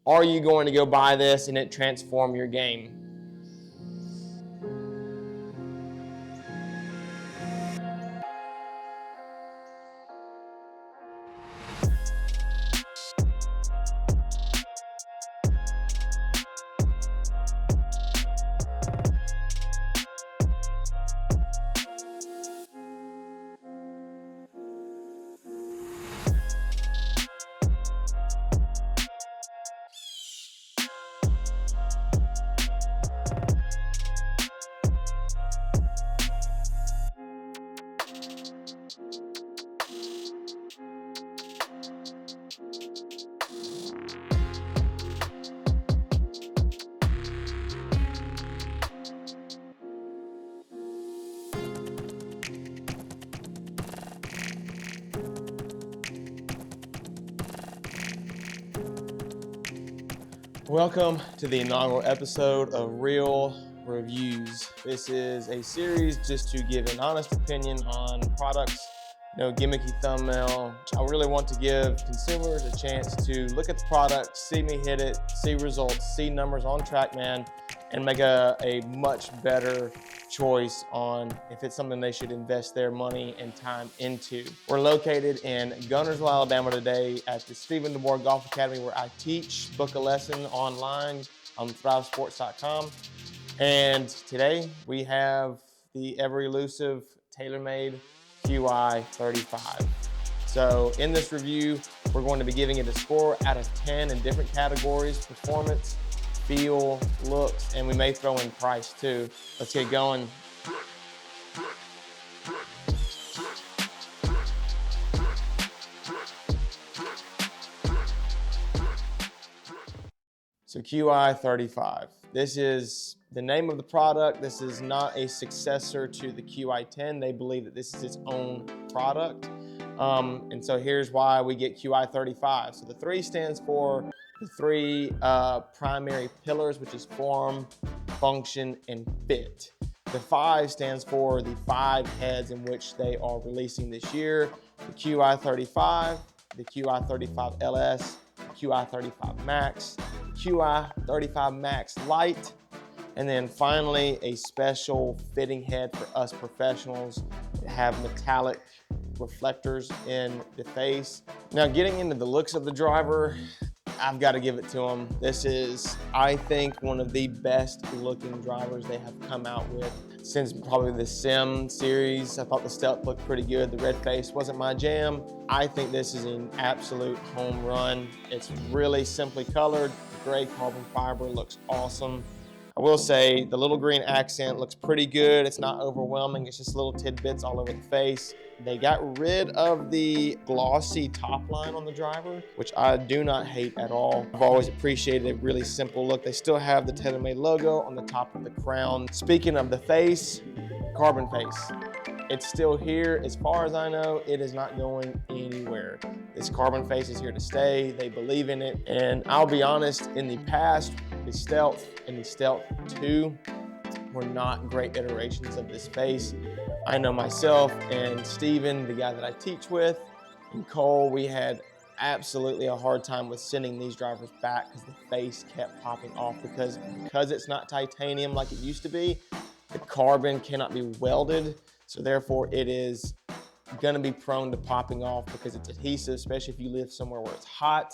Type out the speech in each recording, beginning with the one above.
Are you going to go buy this and it transform your game? Welcome to the inaugural episode of Real Reviews. This is a series just to give an honest opinion on products, no gimmicky thumbnail. I really want to give consumers a chance to look at the product, see me hit it, see results, see numbers on TrackMan, and make a much better choice on if it's something they should invest their money and time into. We're located in Guntersville, Alabama today at the Stephen DeBoer Golf Academy, where I teach. Book a lesson online on thrivesports.com. And today we have the ever elusive Taylormade Qi35. So in this review, we're going to be giving it a score out of 10 in different categories: performance, feel, looks, and we may throw in price too. Let's get going. So Qi35. This is the name of the product. This is not a successor to the Qi10. They believe that this is its own product. And so here's why we get Qi35. So the 3 stands for the 3 primary pillars, which is form, function, and fit. The 5 stands for the 5 heads in which they are releasing this year: the Qi35, the Qi35 LS, the Qi35 Max, Qi35 Max Lite, and then finally a special fitting head for us professionals that have metallic reflectors in the face. Now, getting into the looks of the driver, I've got to give it to them. This is, I think, one of the best looking drivers they have come out with since probably the Sim series. I thought the stealth looked pretty good. The red face wasn't my jam. I think this is an absolute home run. It's really simply colored. The gray carbon fiber looks awesome. I will say the little green accent looks pretty good. It's not overwhelming. It's just little tidbits all over the face. They got rid of the glossy top line on the driver, which I do not hate at all. I've always appreciated a really simple look. They still have the Taylormade logo on the top of the crown. Speaking of the face, carbon face. It's still here. As far as I know, it is not going anywhere. This carbon face is here to stay. They believe in it. And I'll be honest, in the past, the Stealth and the Stealth 2 were not great iterations of this face. I know myself and Steven, the guy that I teach with, and Cole, we had absolutely a hard time with sending these drivers back because the face kept popping off because it's not titanium like it used to be. The carbon cannot be welded, so therefore it is going to be prone to popping off because it's adhesive, especially if you live somewhere where it's hot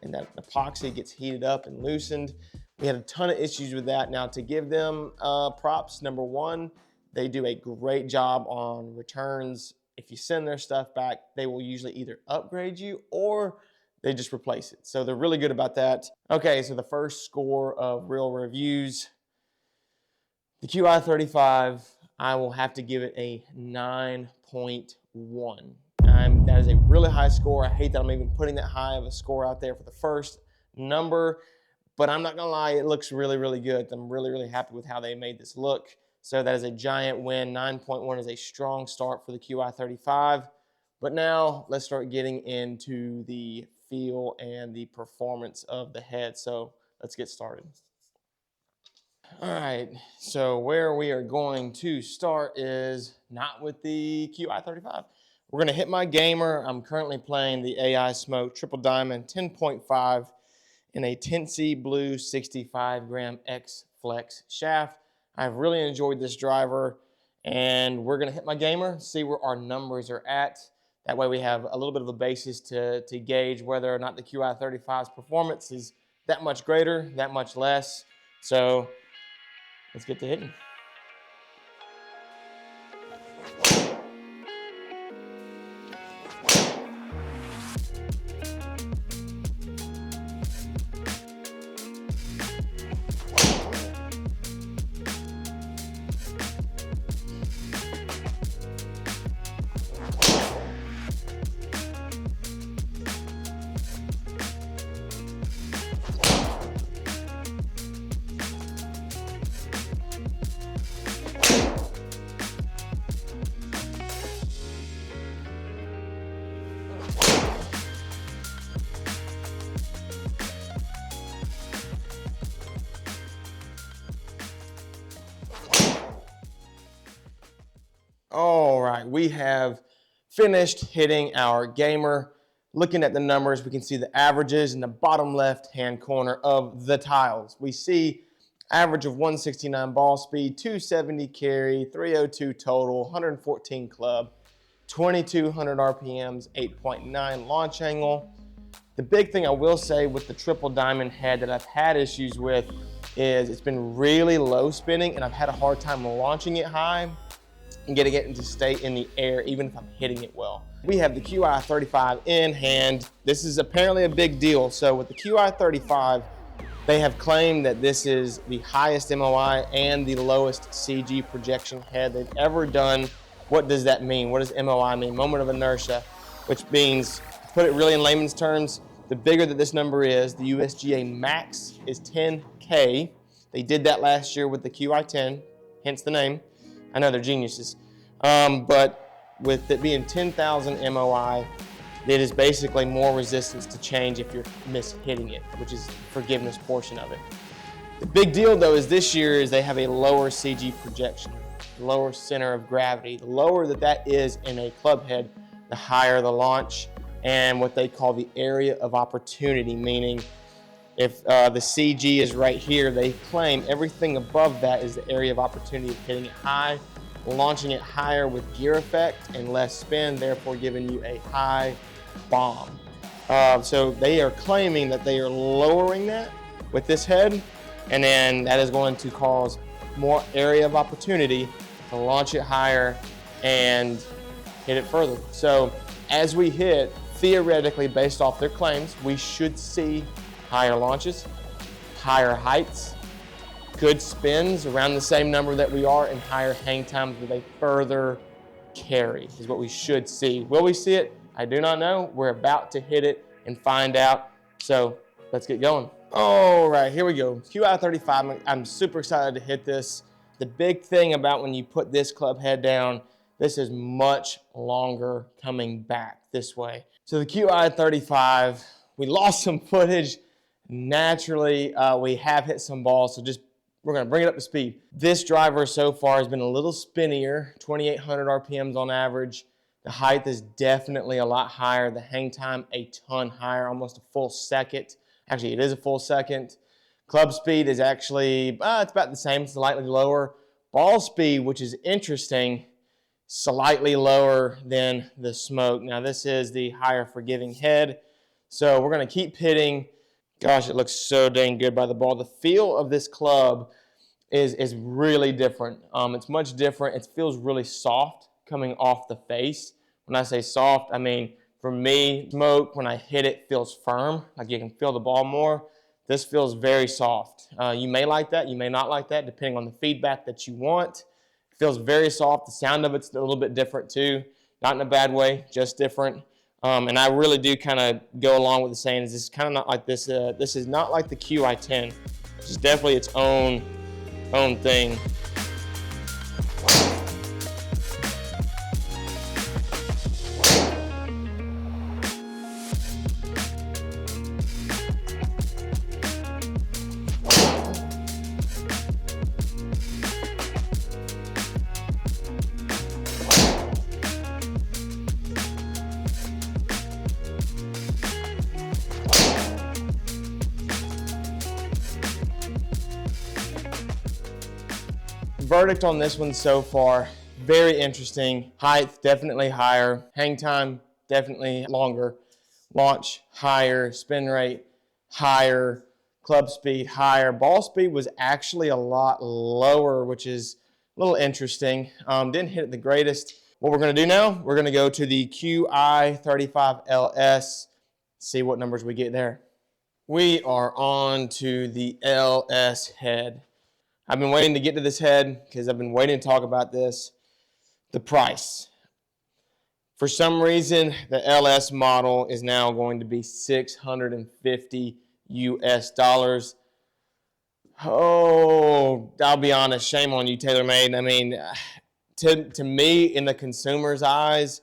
and that epoxy gets heated up and loosened. We had a ton of issues with that. Now, to give them props, number one, they do a great job on returns. If you send their stuff back, they will usually either upgrade you or they just replace it. So they're really good about that. Okay, so the first score of Real Reviews, the Qi35, I will have to give it a 9.1. That is a really high score. I hate that I'm even putting that high of a score out there for the first number, but I'm not gonna lie, it looks really, really good. I'm really, really happy with how they made this look. So that is a giant win. 9.1 is a strong start for the Qi35. But now let's start getting into the feel and the performance of the head. So let's get started. All right, so where we are going to start is not with the Qi35. We're gonna hit my gamer. I'm currently playing the AI Smoke Triple Diamond 10.5. in a Tennessee Blue 65 gram X Flex shaft. I've really enjoyed this driver, and we're gonna hit my gamer, see where our numbers are at. That way we have a little bit of a basis to gauge whether or not the Qi35's performance is that much greater, that much less. So let's get to hitting. All right, we have finished hitting our gamer. Looking at the numbers, we can see the averages in the bottom left-hand corner of the tiles. We see average of 169 ball speed, 270 carry, 302 total, 114 club, 2200 RPMs, 8.9 launch angle. The big thing I will say with the triple diamond head that I've had issues with is it's been really low spinning, and I've had a hard time launching it high and getting it to stay in the air even if I'm hitting it well. We have the Qi35 in hand. This is apparently a big deal. So with the Qi35, they have claimed that this is the highest MOI and the lowest CG projection head they've ever done. What does that mean? What does MOI mean? Moment of inertia, which means, to put it really in layman's terms, the bigger that this number is, the USGA max is 10K. They did that last year with the Qi10, hence the name. I know they're geniuses. But with it being 10,000 MOI, it is basically more resistance to change if you're mishitting it, which is the forgiveness portion of it. The big deal though is this year is they have a lower CG projection, lower center of gravity. The lower that is in a club head, the higher the launch, and what they call the area of opportunity, meaning if the CG is right here, they claim everything above that is the area of opportunity of hitting it high, launching it higher with gear effect and less spin, therefore giving you a high bomb. So they are claiming that they are lowering that with this head, and then that is going to cause more area of opportunity to launch it higher and hit it further. So as we hit, theoretically, based off their claims, we should see higher launches, higher heights, good spins around the same number that we are, and higher hang times with a further carry is what we should see. Will we see it? I do not know. We're about to hit it and find out. So let's get going. All right, here we go. Qi35, I'm super excited to hit this. The big thing about when you put this club head down, this is much longer coming back this way. So the Qi35, we lost some footage. Naturally, we have hit some balls, so we're gonna bring it up to speed. This driver so far has been a little spinnier, 2,800 RPMs on average. The height is definitely a lot higher. The hang time, a ton higher, almost a full second. Actually, it is a full second. Club speed is actually, it's about the same, slightly lower. Ball speed, which is interesting, slightly lower than the smoke. Now this is the higher forgiving head. So we're gonna keep hitting. Gosh, it looks so dang good by the ball. The feel of this club is really different. It's much different. It feels really soft coming off the face. When I say soft, I mean, for me, smoke, when I hit it, feels firm. Like you can feel the ball more. This feels very soft. You may like that, you may not like that, depending on the feedback that you want. It feels very soft. The sound of it's a little bit different too. Not in a bad way, just different. And I really do kind of go along with the saying, this is kind of not like this. This is not like the Qi10. This is definitely its own thing. verdict on this one so far, very interesting. Height, definitely higher. Hang time, definitely longer. Launch, higher. Spin rate, higher. Club speed, higher. Ball speed was actually a lot lower, which is a little interesting. Didn't hit it the greatest. What we're going to do now, we're going to go to the Qi35 LS, see what numbers we get there. We are on to the LS head. I've been waiting to get to this head because I've been waiting to talk about this. The price. For some reason, the LS model is now going to be $650 US. Oh, I'll be honest, shame on you, Taylormade. I mean, to me, in the consumer's eyes,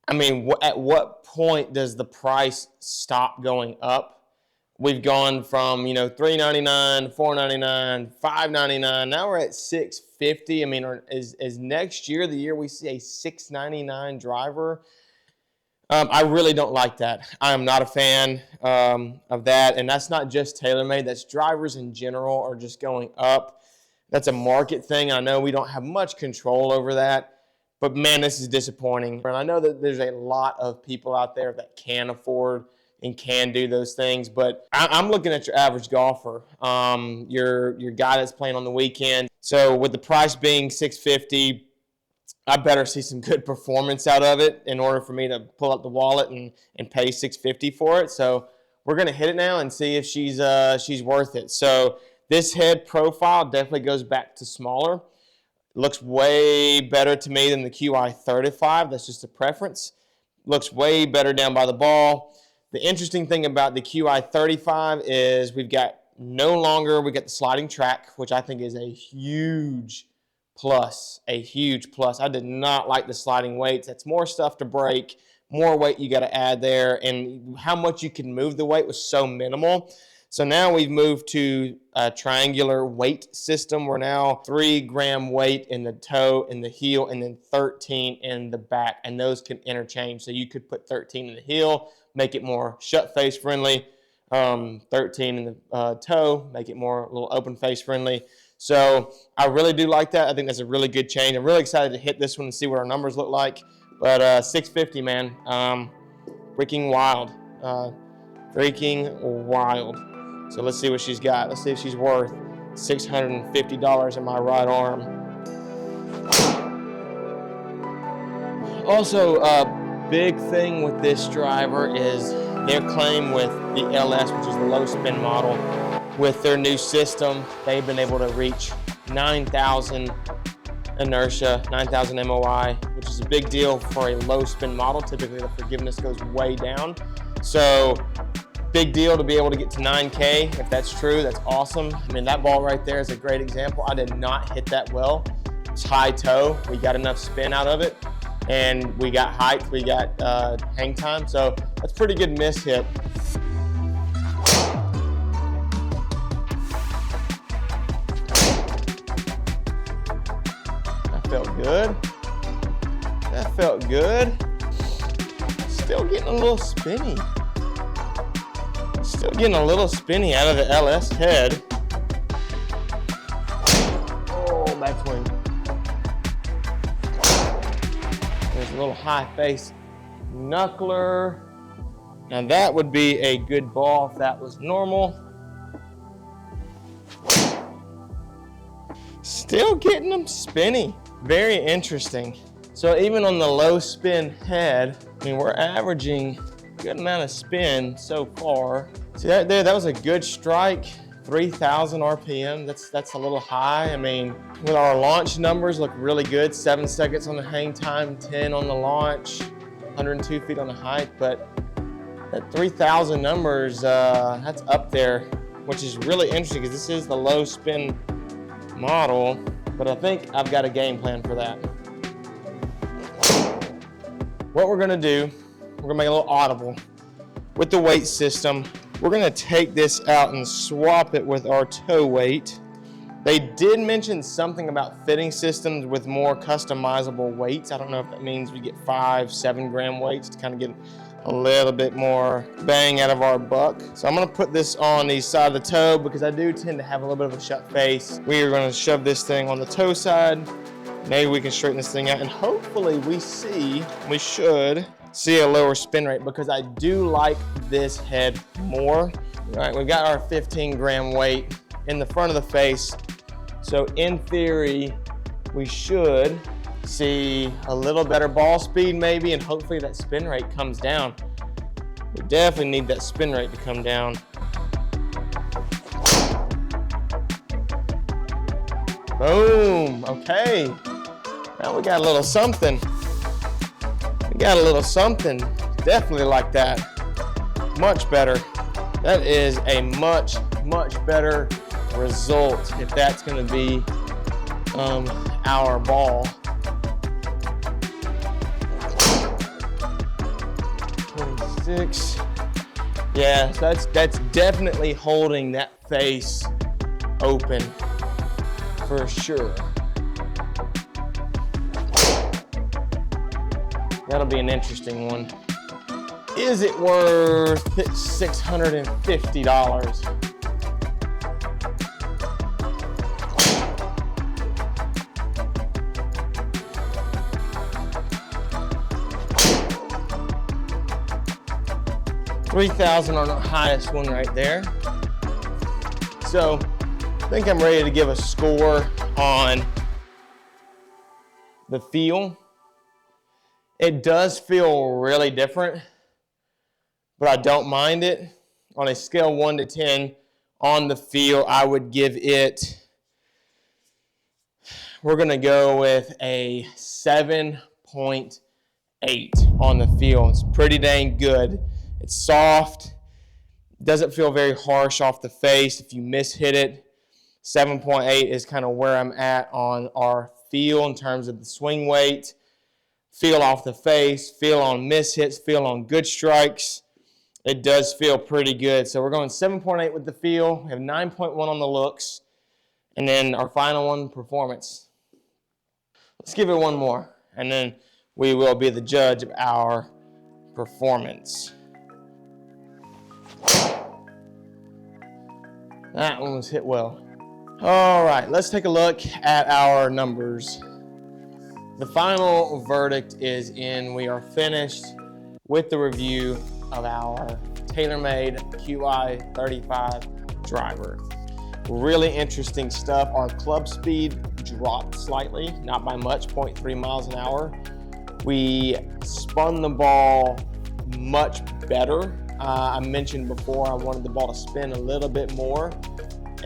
I mean, at what point does the price stop going up? We've gone from, $399, $499, $599. Now we're at $650. I mean, is next year the year we see a $699 driver? I really don't like that. I am not a fan of that. And that's not just Taylormade. That's drivers in general are just going up. That's a market thing. I know we don't have much control over that. But, man, this is disappointing. And I know that there's a lot of people out there that can afford and can do those things. But I'm looking at your average golfer, your guy that's playing on the weekend. So with the price being $650, I better see some good performance out of it in order for me to pull up the wallet and pay $650 for it. So we're going to hit it now and see if she's worth it. So this head profile definitely goes back to smaller. Looks way better to me than the Qi35. That's just a preference. Looks way better down by the ball. The interesting thing about the Qi35 is we got the sliding track, which I think is a huge plus, I did not like the sliding weights. That's more stuff to break, more weight you got to add there, and how much you can move the weight was so minimal. So now we've moved to a triangular weight system. We're now 3 gram weight in the toe, in the heel, and then 13 in the back, and those can interchange. So you could put 13 in the heel, make it more shut face friendly, 13 in the toe, make it more a little open face friendly. So I really do like that. I think that's a really good change. I'm really excited to hit this one and see what our numbers look like. But $650, man, freaking wild, freaking wild. So let's see what she's got. Let's see if she's worth $650 in my right arm. Also, a big thing with this driver is their claim with the LS, which is the low spin model. With their new system, they've been able to reach 9,000 inertia, 9,000 MOI, which is a big deal for a low spin model. Typically, the forgiveness goes way down. So big deal to be able to get to 9K. If that's true, that's awesome. I mean, that ball right there is a great example. I did not hit that well. It's high toe. We got enough spin out of it. And we got height, we got hang time. So that's a pretty good miss hit. That felt good. That felt good. Still getting a little spinny. Still getting a little spinny out of the LS head. Oh, backswing. There's a little high face knuckler. Now that would be a good ball if that was normal. Still getting them spinny. Very interesting. So even on the low spin head, I mean, we're averaging a good amount of spin so far. See that there, that was a good strike, 3,000 RPM. That's a little high. I mean, with our launch numbers look really good, 7 seconds on the hang time, 10 on the launch, 102 feet on the height, but that 3,000 numbers, that's up there, which is really interesting because this is the low spin model, but I think I've got a game plan for that. What we're gonna do, we're gonna make a little audible. With the weight system, we're gonna take this out and swap it with our toe weight. They did mention something about fitting systems with more customizable weights. I don't know if that means we get 5, 7 gram weights to kind of get a little bit more bang out of our buck. So I'm gonna put this on the side of the toe because I do tend to have a little bit of a shut face. We are gonna shove this thing on the toe side. Maybe we can straighten this thing out, and hopefully we should see a lower spin rate because I do like this head more. All right, we've got our 15-gram weight in the front of the face. So in theory, we should see a little better ball speed maybe, and hopefully that spin rate comes down. We definitely need that spin rate to come down. Boom, okay. Now we got a little something. Definitely like that. Much better. That is a much, much better result if that's gonna be our ball. 26. Yeah, so that's definitely holding that face open for sure. That'll be an interesting one. Is it worth $650? $3,000 on the highest one right there. So I think I'm ready to give a score on the feel. It does feel really different, but I don't mind it. On a scale 1 to 10 on the feel, I would give it, we're gonna go with a 7.8 on the feel. It's pretty dang good. It's soft, doesn't feel very harsh off the face if you mishit it. 7.8 is kind of where I'm at on our feel in terms of the swing weight. Feel off the face, feel on mishits, feel on good strikes. It does feel pretty good. So we're going 7.8 with the feel. We have 9.1 on the looks. And then our final one, performance. Let's give it one more, and then we will be the judge of our performance. That one was hit well. All right, let's take a look at our numbers. The final verdict is in. We are finished with the review of our Taylormade Qi35 driver. Really interesting stuff. Our club speed dropped slightly, not by much, 0.3 miles an hour. We spun the ball much better. I mentioned before I wanted the ball to spin a little bit more.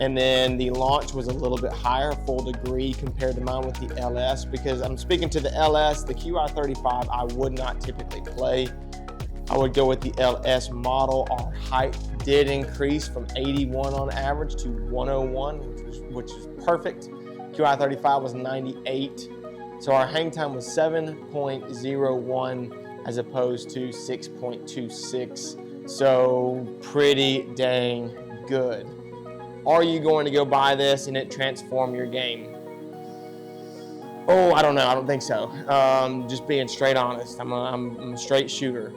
And then the launch was a little bit higher, full degree, compared to mine with the LS, because I'm speaking to the LS, the Qi35 I would not typically play. I would go with the LS model. Our height did increase from 81 on average to 101, which is perfect. Qi35 was 98. So our hang time was 7.01 as opposed to 6.26. So pretty dang good. Are you going to go buy this and it transform your game? Oh, I don't know. I don't think so. Just being straight honest. I'm a straight shooter.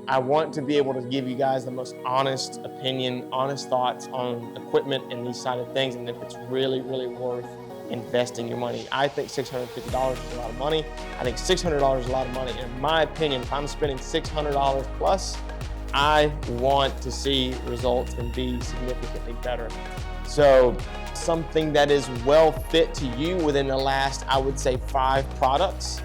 I want to be able to give you guys the most honest opinion, honest thoughts on equipment and these side of things, and if it's really, really worth investing your money. I think $650 is a lot of money. I think $600 is a lot of money. In my opinion, if I'm spending $600 plus, I want to see results and be significantly better. So something that is well fit to you within the last, I would say, 5 products.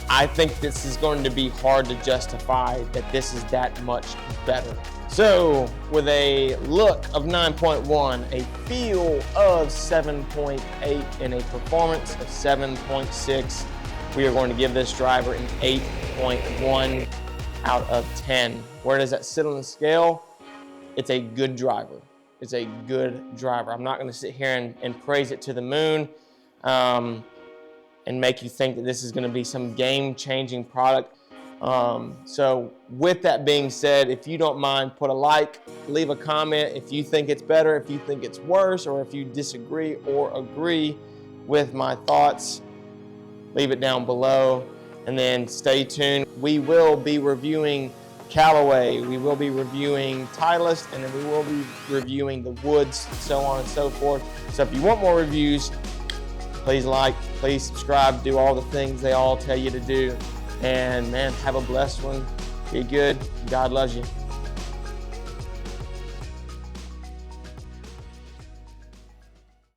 I think this is going to be hard to justify that this is that much better. So with a look of 9.1, a feel of 7.8, and a performance of 7.6, we are going to give this driver an 8.1 out of 10. Where does that sit on the scale? It's a good driver. It's a good driver. I'm not going to sit here and praise it to the moon and make you think that this is going to be some game-changing product. So with that being said, if you don't mind, put a like, leave a comment if you think it's better, if you think it's worse, or if you disagree or agree with my thoughts. Leave it down below, and then stay tuned. We will be reviewing Callaway. We will be reviewing Titleist, and then we will be reviewing the woods, and so on and so forth. So if you want more reviews, please like, please subscribe, do all the things they all tell you to do. And man, have a blessed one. Be good. God loves you.